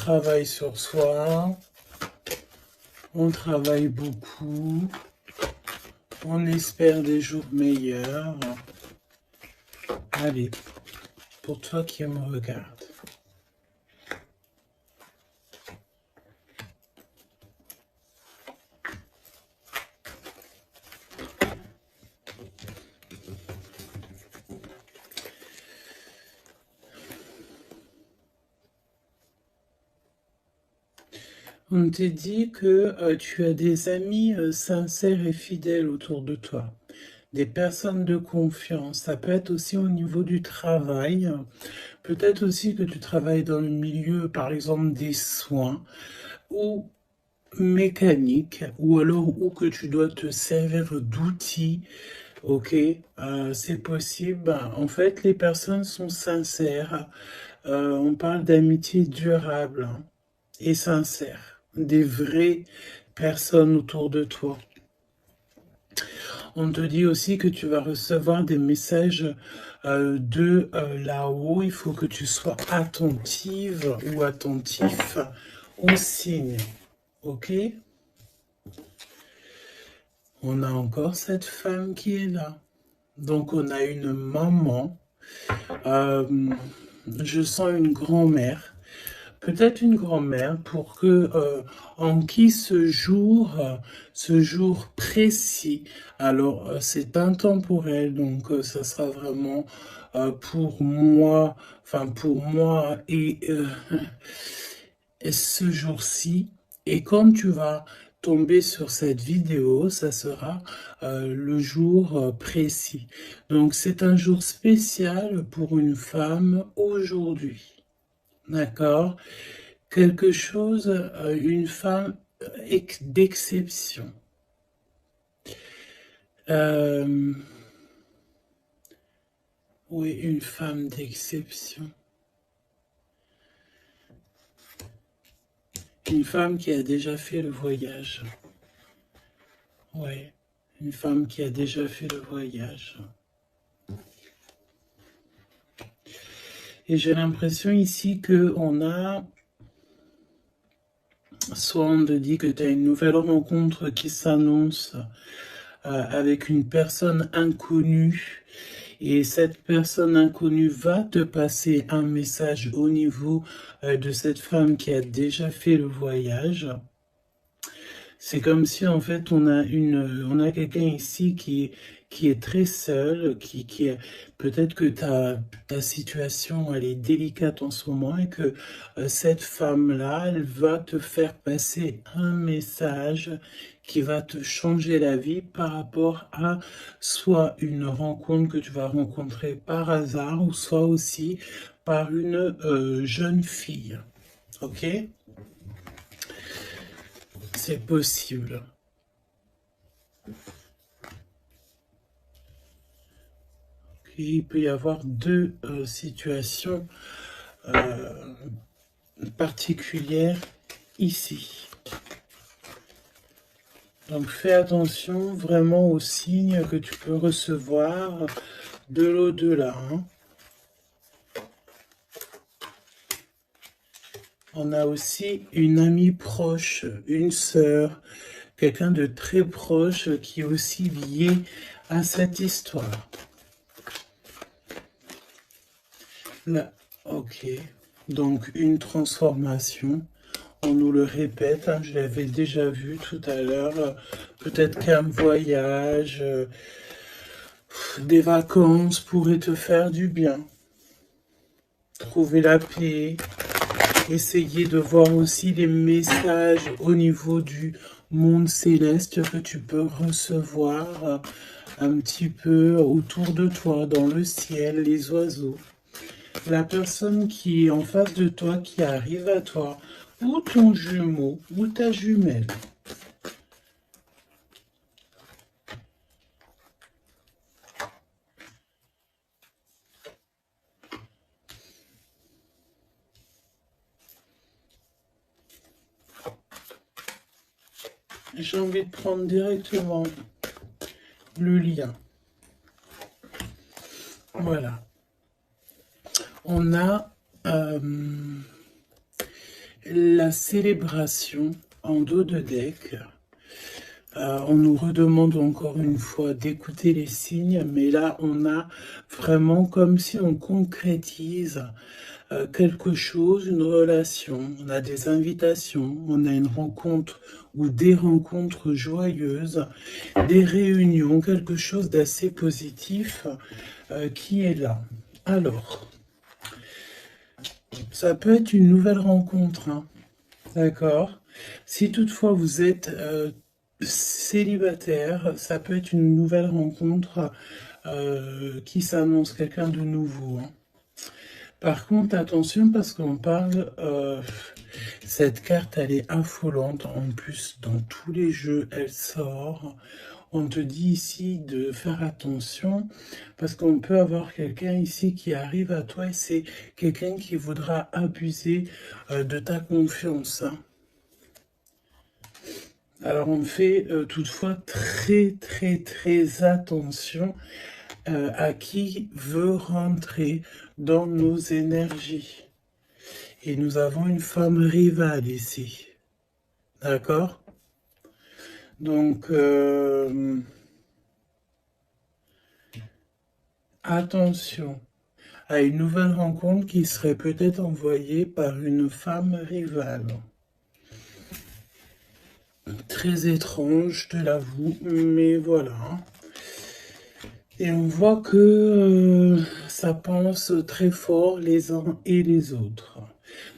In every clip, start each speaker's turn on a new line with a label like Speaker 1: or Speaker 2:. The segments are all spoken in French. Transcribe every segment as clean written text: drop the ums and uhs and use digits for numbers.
Speaker 1: travaille sur soi, on travaille beaucoup, on espère des jours meilleurs. Allez, pour toi qui me regarde. On te dit que tu as des amis sincères et fidèles autour de toi, des personnes de confiance. Ça peut être aussi au niveau du travail. Peut-être aussi que tu travailles dans le milieu, par exemple, des soins ou mécanique, ou alors où que tu dois te servir d'outils. Ok, c'est possible. En fait, les personnes sont sincères. On parle d'amitié durable, hein, et sincère, des vraies personnes autour de toi. On te dit aussi que tu vas recevoir des messages de là-haut. Il faut que tu sois attentive ou attentif aux signes. Ok? On a encore cette femme qui est là. Donc on a une maman. Je sens une grand-mère. Peut-être une grand-mère pour que en qui ce jour précis. Alors c'est intemporel, donc ça sera vraiment pour moi, enfin pour moi et ce jour-ci. Et quand tu vas tomber sur cette vidéo, ça sera le jour précis. Donc c'est un jour spécial pour une femme aujourd'hui. D'accord? Quelque chose, une femme d'exception. Euh, oui, une femme d'exception. Une femme qui a déjà fait le voyage. Oui, une femme qui a déjà fait le voyage. Et j'ai l'impression ici que on a... Soit on te dit que tu as une nouvelle rencontre qui s'annonce avec une personne inconnue. Et cette personne inconnue va te passer un message au niveau de cette femme qui a déjà fait le voyage. C'est comme si en fait on a quelqu'un ici qui est très seul, qui est peut-être que ta situation elle est délicate en ce moment et que cette femme-là, elle va te faire passer un message qui va te changer la vie par rapport à soit une rencontre que tu vas rencontrer par hasard ou soit aussi par une jeune fille. Ok? C'est possible. Il peut y avoir deux situations particulières ici. Donc fais attention vraiment aux signes que tu peux recevoir de l'au-delà. Hein. On a aussi une amie proche, une sœur, quelqu'un de très proche qui est aussi lié à cette histoire. Là, ok. Donc une transformation. On nous le répète, hein, je l'avais déjà vu tout à l'heure. Peut-être qu'un voyage, des vacances pourraient te faire du bien. Trouver la paix. Essayer de voir aussi les messages au niveau du monde céleste que tu peux recevoir un petit peu autour de toi, dans le ciel, les oiseaux. La personne qui est en face de toi, qui arrive à toi, ou ton jumeau, ou ta jumelle. J'ai envie de prendre directement le lien. Voilà. On a la célébration en dos de deck. On nous redemande encore une fois d'écouter les signes, mais là, on a vraiment comme si on concrétise quelque chose, une relation, on a des invitations, on a une rencontre ou des rencontres joyeuses, des réunions, quelque chose d'assez positif qui est là. Alors, ça peut être une nouvelle rencontre, hein, d'accord? Si toutefois vous êtes célibataire, ça peut être une nouvelle rencontre qui s'annonce, quelqu'un de nouveau, hein. Par contre, attention parce qu'on parle, cette carte elle est affolante, en plus dans tous les jeux elle sort. On te dit ici de faire attention parce qu'on peut avoir quelqu'un ici qui arrive à toi et c'est quelqu'un qui voudra abuser de ta confiance, hein. Alors on fait toutefois très attention à qui veut rentrer dans nos énergies. Et nous avons une femme rivale ici. D'accord? Donc, attention à une nouvelle rencontre qui serait peut-être envoyée par une femme rivale. Très étrange, je te l'avoue, mais voilà. Et on voit que ça pense très fort les uns et les autres.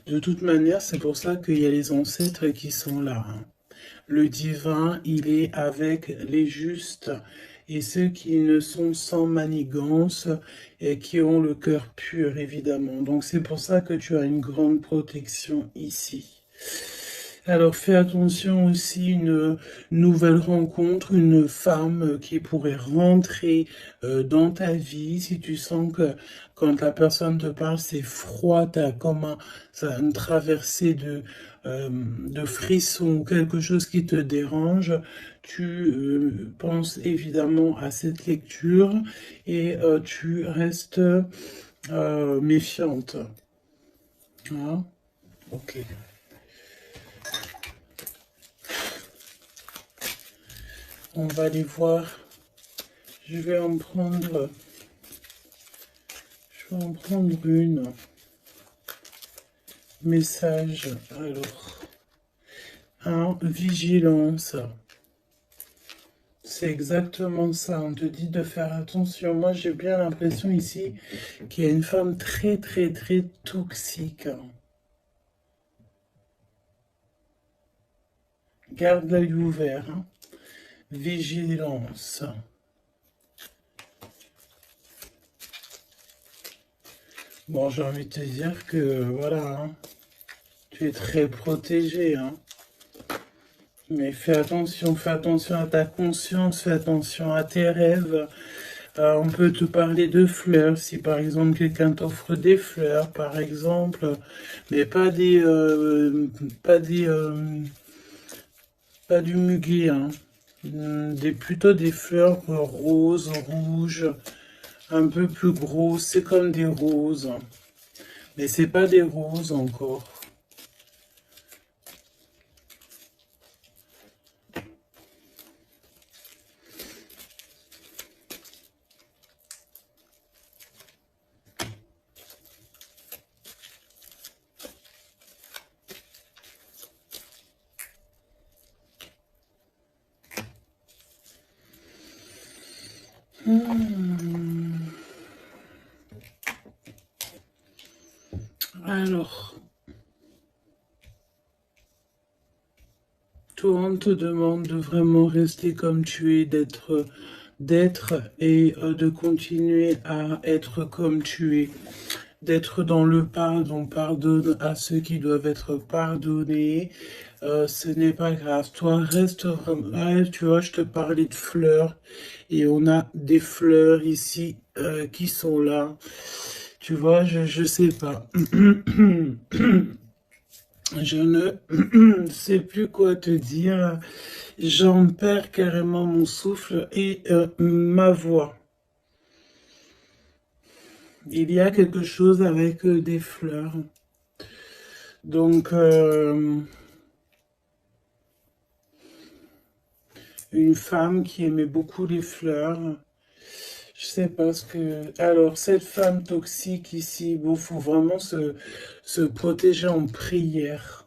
Speaker 1: De toute manière, c'est pour ça qu'il y a les ancêtres qui sont là, hein. Le divin, il est avec les justes et ceux qui ne sont sans manigance et qui ont le cœur pur, évidemment. Donc c'est pour ça que tu as une grande protection ici. Alors fais attention aussi, une nouvelle rencontre, une femme qui pourrait rentrer dans ta vie. Si tu sens que quand la personne te parle, c'est froid, tu as comme une traversée de frissons ou quelque chose qui te dérange, tu penses évidemment à cette lecture et tu restes méfiante. Ah, ok. On va aller voir. Je vais en prendre une. Message. Alors, vigilance. C'est exactement ça. On te dit de faire attention. Moi, j'ai bien l'impression ici qu'il y a une femme très toxique. Garde l'œil ouvert, hein. Vigilance. Bon, j'ai envie de te dire que, voilà, hein, tu es très protégé, hein. Mais fais attention à ta conscience, fais attention à tes rêves. On peut te parler de fleurs, si par exemple quelqu'un t'offre des fleurs, par exemple, mais pas du muguet, hein. Plutôt des fleurs roses, rouges, un peu plus grosses, c'est comme des roses, mais c'est pas des roses encore. Alors, toi, on te demande de vraiment rester comme tu es, d'être et de continuer à être comme tu es, d'être dans le pardon, pardonne à ceux qui doivent être pardonnés. Ce n'est pas grave. Toi, reste, tu vois, je te parlais de fleurs et on a des fleurs ici qui sont là. Tu vois, je sais pas. Je ne sais plus quoi te dire. J'en perds carrément mon souffle et ma voix. Il y a quelque chose avec des fleurs. Donc, une femme qui aimait beaucoup les fleurs. Je sais pas ce que... Alors, cette femme toxique ici, bon, faut vraiment se protéger en prière.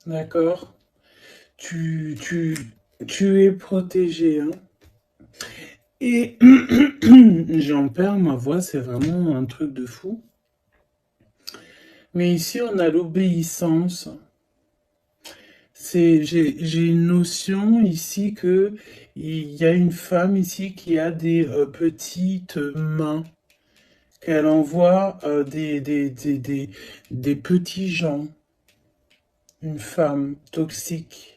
Speaker 1: D'accord? Tu, tu, tu es protégé, hein? Et j'en perds ma voix, c'est vraiment un truc de fou. Mais ici, on a l'obéissance. J'ai une notion ici que il y a une femme ici qui a des petites mains, qu'elle envoie des petits gens. Une femme toxique.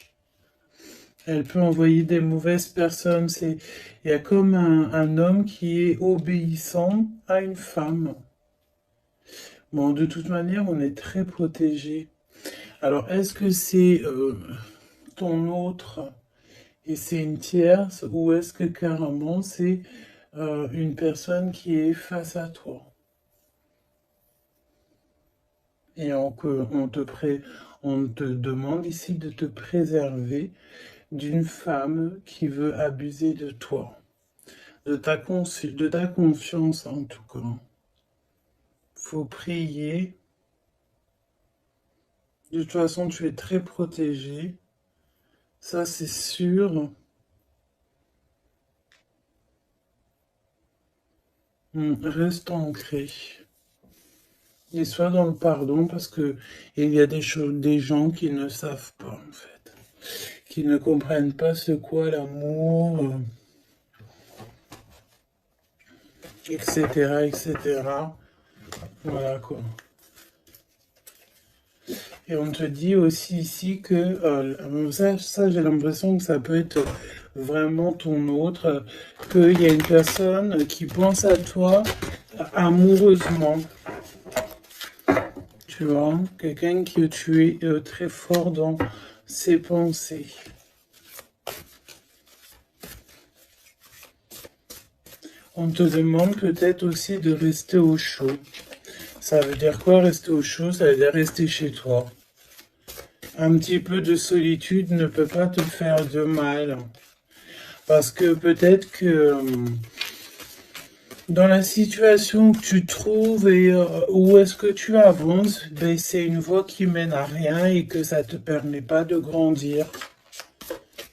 Speaker 1: Elle peut envoyer des mauvaises personnes. Il y a comme un homme qui est obéissant à une femme. Bon, de toute manière, on est très protégé. Alors, est-ce que c'est ton autre et c'est une tierce ou est-ce que carrément c'est une personne qui est face à toi? Et on te demande ici de te préserver d'une femme qui veut abuser de toi, de ta confiance en tout cas. Faut prier. De toute façon, tu es très protégé. Ça, c'est sûr. Reste ancré. Et sois dans le pardon parce que il y a des choses, des gens qui ne savent pas, en fait. Qui ne comprennent pas ce qu'est l'amour, etc., etc. Voilà, quoi. Et on te dit aussi ici que ça j'ai l'impression que ça peut être vraiment ton autre, qu'il y a une personne qui pense à toi amoureusement. Tu vois, quelqu'un que tu es très fort dans ses pensées. On te demande peut-être aussi de rester au chaud. Ça veut dire quoi rester au chaud? Ça veut dire rester chez toi. Un petit peu de solitude ne peut pas te faire de mal. Parce que peut-être que dans la situation que tu trouves et où est-ce que tu avances, ben, c'est une voie qui mène à rien et que ça ne te permet pas de grandir,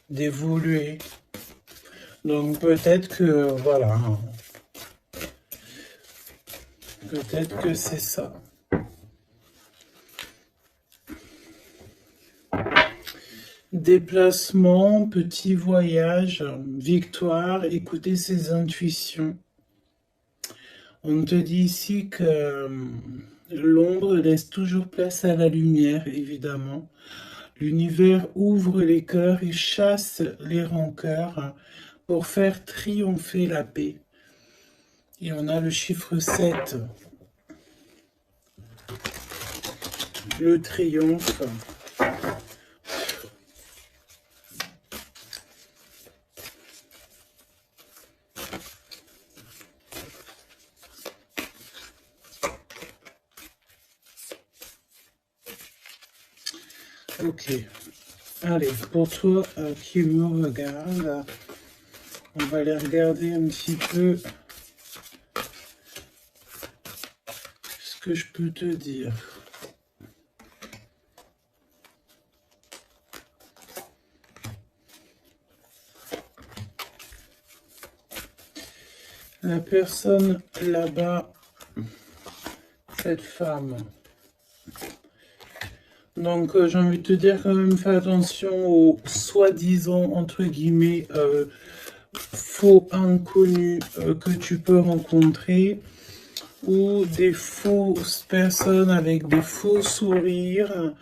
Speaker 1: d'évoluer. Donc peut-être que, voilà, peut-être que c'est ça. Déplacement, petit voyage, victoire, écouter ses intuitions. On te dit ici que l'ombre laisse toujours place à la lumière, évidemment. L'univers ouvre les cœurs et chasse les rancœurs pour faire triompher la paix. Et on a le chiffre 7, le triomphe. Ok. Allez, pour toi qui me regarde, on va aller regarder un petit peu ce que je peux te dire. La personne là-bas, cette femme. Donc j'ai envie de te dire quand même, fais attention aux soi-disant, entre guillemets, faux inconnus que tu peux rencontrer ou des fausses personnes avec des faux sourires.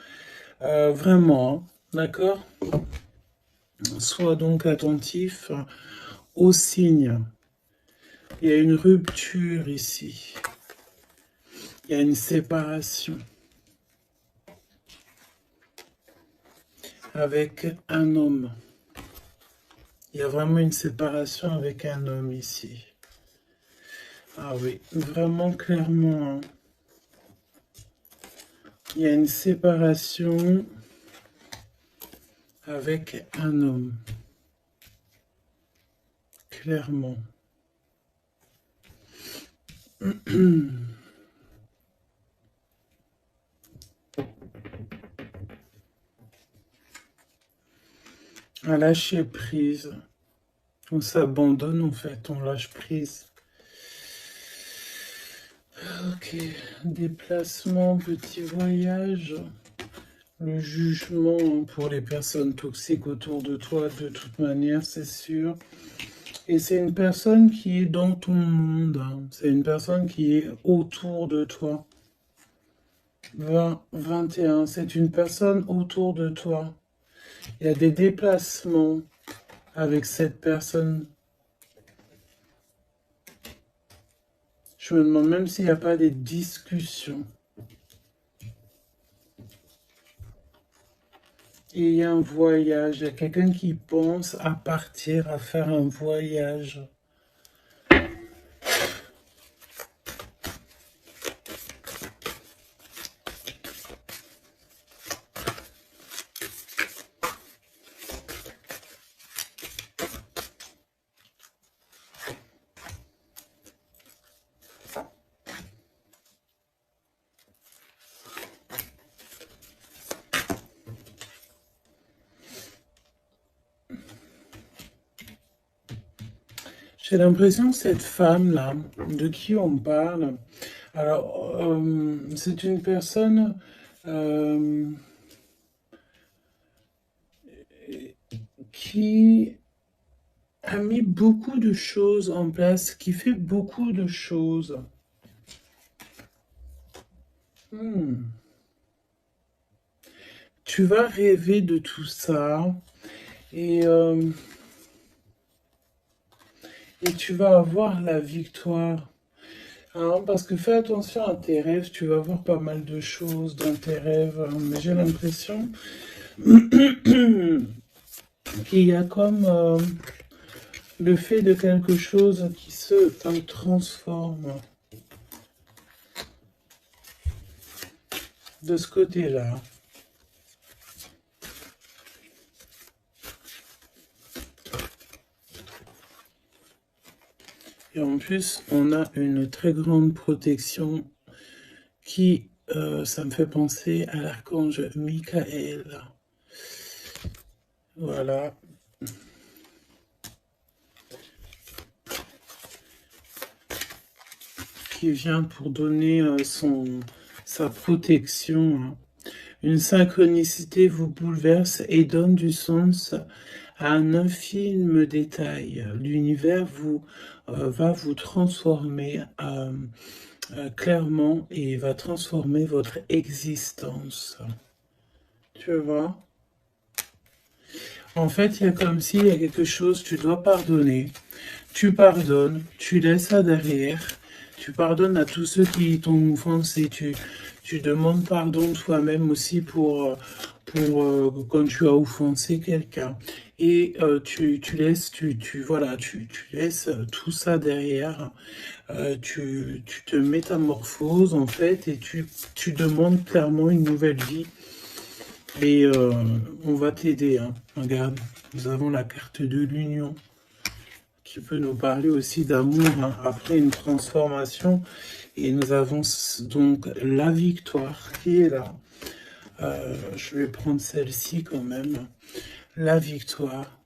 Speaker 1: Vraiment, d'accord? Sois donc attentif aux signes. Il y a une rupture ici. Il y a une séparation avec un homme. Il y a vraiment une séparation avec un homme ici. Ah oui, vraiment clairement. Hein. Il y a une séparation avec un homme. Clairement. Un lâcher prise. On s'abandonne en fait, on lâche prise. Ok, déplacement, petit voyage. Le jugement pour les personnes toxiques autour de toi, de toute manière, c'est sûr. Et c'est une personne qui est dans ton monde. C'est une personne qui est autour de toi. 20, 21, c'est une personne autour de toi. Il y a des déplacements avec cette personne. Je me demande même s'il n'y a pas des discussions. Et il y a un voyage. Il y a quelqu'un qui pense à partir, à faire un voyage. J'ai l'impression que cette femme-là, de qui on parle, alors, c'est une personne qui a mis beaucoup de choses en place, qui fait beaucoup de choses. Tu vas rêver de tout ça et tu vas avoir la victoire. Hein, parce que fais attention à tes rêves, tu vas voir pas mal de choses dans tes rêves, hein, mais j'ai l'impression qu'il y a comme le fait de quelque chose qui se transforme de ce côté-là. Et en plus, on a une très grande protection qui, ça me fait penser à l'archange Michael. Voilà. Qui vient pour donner sa protection. Hein. Une synchronicité vous bouleverse et donne du sens à un infime détail. L'univers va vous transformer clairement et va transformer votre existence. Tu vois? En fait, il y a comme s'il y a quelque chose, tu dois pardonner. Tu pardonnes, tu laisses ça derrière. Tu pardonnes à tous ceux qui t'ont offensé. Tu demandes pardon toi-même aussi pour quand tu as offensé quelqu'un. Et tu laisses, voilà, tu laisses tout ça derrière. Tu te métamorphoses en fait et tu demandes clairement une nouvelle vie. Et on va t'aider. Hein. Regarde, nous avons la carte de l'union qui peut nous parler aussi d'amour hein, après une transformation. Et nous avons donc la victoire qui est là. Je vais prendre celle-ci quand même. La victoire.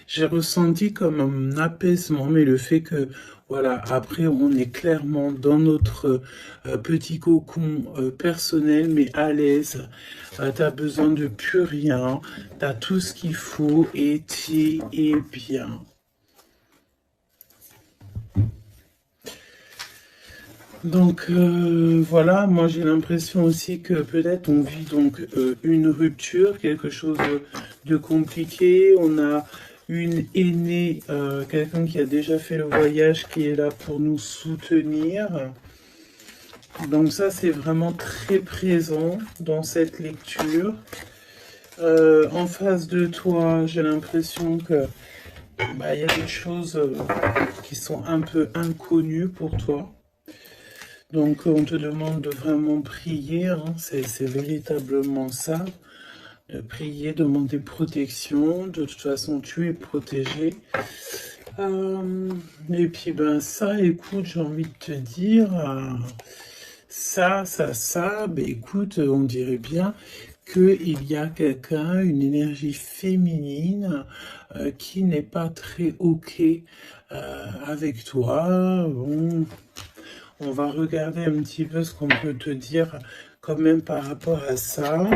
Speaker 1: J'ai ressenti comme un apaisement, mais le fait que, voilà, après, on est clairement dans notre petit cocon personnel, mais à l'aise. T'as besoin de plus rien, t'as tout ce qu'il faut et tu es bien. Donc voilà, moi j'ai l'impression aussi que peut-être on vit donc une rupture, quelque chose de compliqué. On a une aînée, quelqu'un qui a déjà fait le voyage, qui est là pour nous soutenir. Donc ça c'est vraiment très présent dans cette lecture. En face de toi, j'ai l'impression que y a des choses qui sont un peu inconnues pour toi. Donc, on te demande de vraiment prier, hein, c'est véritablement ça. Prier, demander protection. De toute façon, tu es protégé. Et puis, ben ça, écoute, j'ai envie de te dire, ça, ben écoute, on dirait bien qu'il y a quelqu'un, une énergie féminine qui n'est pas très OK avec toi. Bon, on va regarder un petit peu ce qu'on peut te dire quand même par rapport à ça.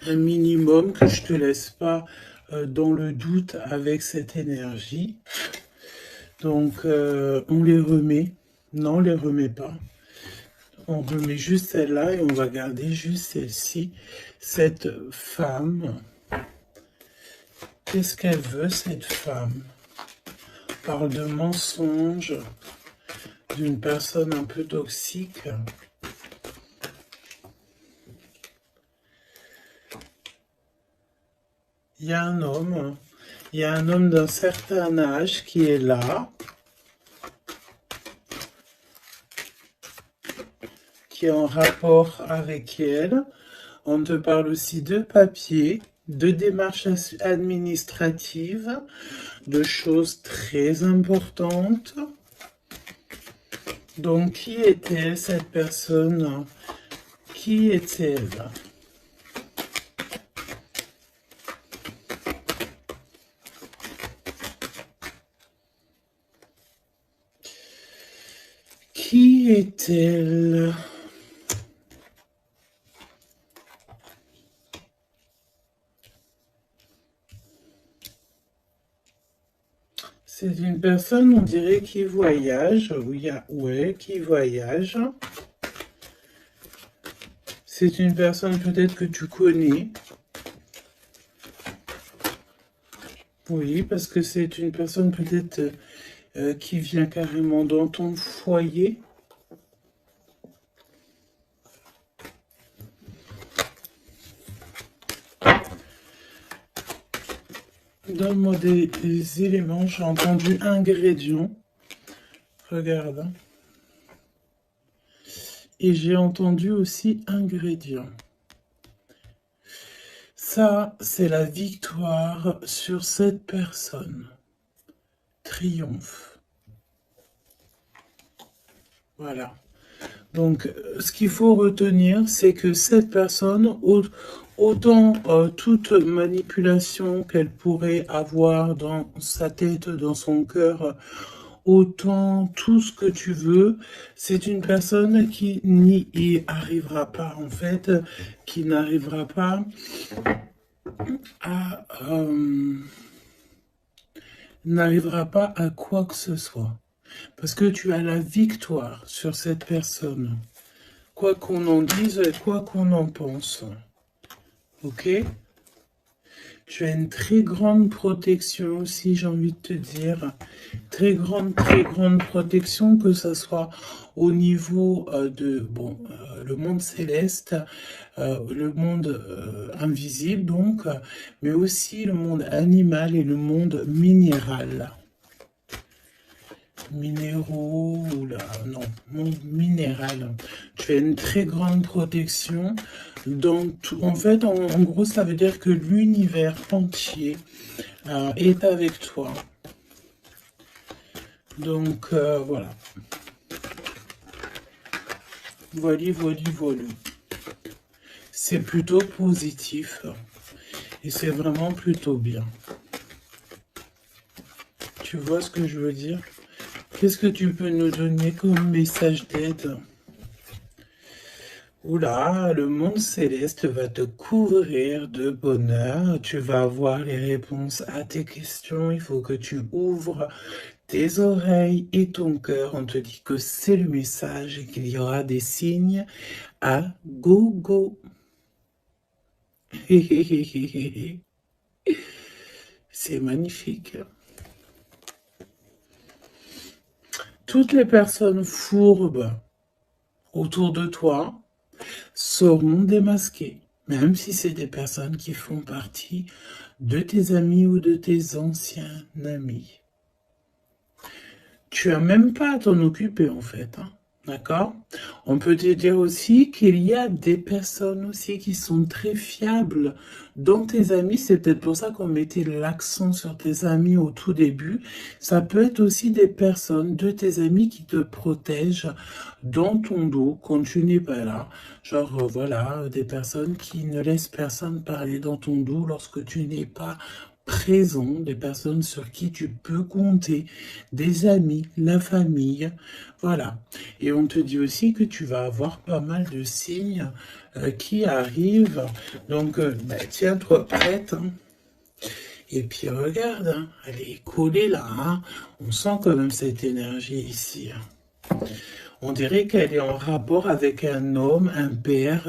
Speaker 1: Un minimum que je te laisse pas dans le doute avec cette énergie. Donc, on les remet. Non, on les remet pas. On remet juste celle-là et on va garder juste celle-ci. Cette femme, qu'est-ce qu'elle veut, cette femme? Parle de mensonges, d'une personne un peu toxique. Il y a un homme d'un certain âge qui est là, qui est en rapport avec elle. On te parle aussi de papier, de démarches administratives, de choses très importantes. Donc, qui est-elle, cette personne? Qui est-elle? Qui est-elle? C'est une personne, on dirait, qui voyage. Ouais, qui voyage. C'est une personne peut-être que tu connais. Oui, parce que c'est une personne peut-être qui vient carrément dans ton foyer. Donne-moi des éléments. J'ai entendu ingrédients. Regarde. Et j'ai entendu aussi ingrédients. Ça, c'est la victoire sur cette personne. Triomphe. Voilà. Donc, ce qu'il faut retenir, c'est que cette personne, autant toute manipulation qu'elle pourrait avoir dans sa tête, dans son cœur, autant tout ce que tu veux, c'est une personne qui n'y arrivera pas, en fait, qui n'arrivera pas à quoi que ce soit. Parce que tu as la victoire sur cette personne. Quoi qu'on en dise et quoi qu'on en pense. Ok? Tu as une très grande protection aussi, j'ai envie de te dire. Très grande protection, que ce soit au niveau le monde céleste, le monde invisible donc, mais aussi le monde animal et le monde minéral. Minéraux, monde minéral. Tu as une très grande protection. En fait, en gros, ça veut dire que l'univers entier est avec toi. Donc, voilà. Voilà. C'est plutôt positif. Et c'est vraiment plutôt bien. Tu vois ce que je veux dire? Qu'est-ce que tu peux nous donner comme message d'aide? Oula, le monde céleste va te couvrir de bonheur. Tu vas avoir les réponses à tes questions. Il faut que tu ouvres tes oreilles et ton cœur. On te dit que c'est le message et qu'il y aura des signes à gogo. C'est magnifique. Toutes les personnes fourbes autour de toi seront démasquées, même si c'est des personnes qui font partie de tes amis ou de tes anciens amis. Tu as même pas à t'en occuper en fait. Hein. D'accord? On peut te dire aussi qu'il y a des personnes aussi qui sont très fiables dans tes amis. C'est peut-être pour ça qu'on mettait l'accent sur tes amis au tout début. Ça peut être aussi des personnes de tes amis qui te protègent dans ton dos quand tu n'es pas là. Genre, voilà, des personnes qui ne laissent personne parler dans ton dos lorsque tu n'es pas présent, des personnes sur qui tu peux compter, des amis, la famille, voilà. Et on te dit aussi que tu vas avoir pas mal de signes qui arrivent. Donc, tiens-toi prête, hein. Et puis regarde, hein, elle est collée là, hein. On sent quand même cette énergie ici, hein. On dirait qu'elle est en rapport avec un homme, un père.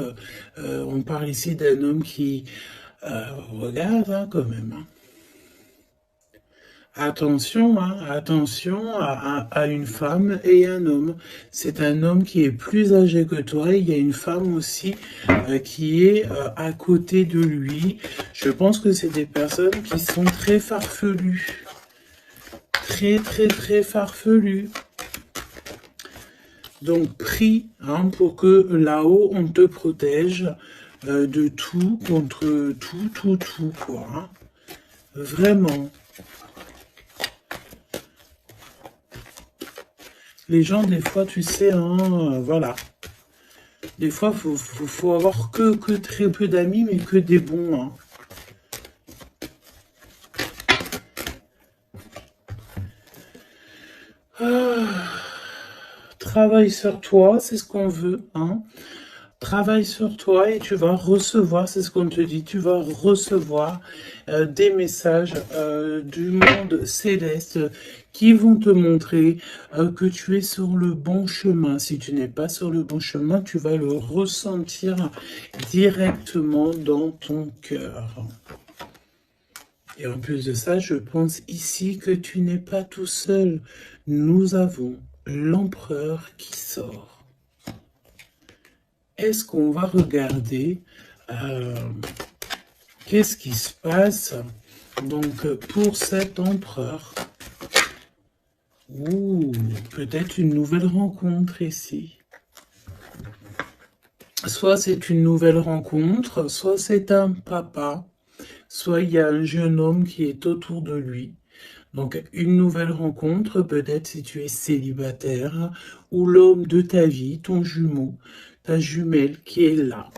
Speaker 1: On parle ici d'un homme qui regarde, hein, quand même, hein. Attention, hein, attention à une femme et un homme. C'est un homme qui est plus âgé que toi. Il y a une femme aussi qui est à côté de lui. Je pense que c'est des personnes qui sont très farfelues. Très, très, très farfelues. Donc, prie, hein, pour que là-haut, on te protège de tout, contre tout, quoi. Hein. Vraiment. Les gens, des fois, tu sais, hein, voilà. Des fois, faut avoir que très peu d'amis, mais que des bons, hein. Travaille sur toi, c'est ce qu'on veut, hein. Travaille sur toi et tu vas recevoir, c'est ce qu'on te dit, tu vas recevoir des messages du monde céleste qui vont te montrer que tu es sur le bon chemin. Si tu n'es pas sur le bon chemin, tu vas le ressentir directement dans ton cœur. Et en plus de ça, je pense ici que tu n'es pas tout seul. Nous avons l'empereur qui sort. Est-ce qu'on va regarder qu'est-ce qui se passe donc pour cet empereur? Ouh, peut-être une nouvelle rencontre ici. Soit c'est une nouvelle rencontre, soit c'est un papa, soit il y a un jeune homme qui est autour de lui. Donc une nouvelle rencontre, peut-être si tu es célibataire, ou l'homme de ta vie, ton jumeau, ta jumelle qui est là.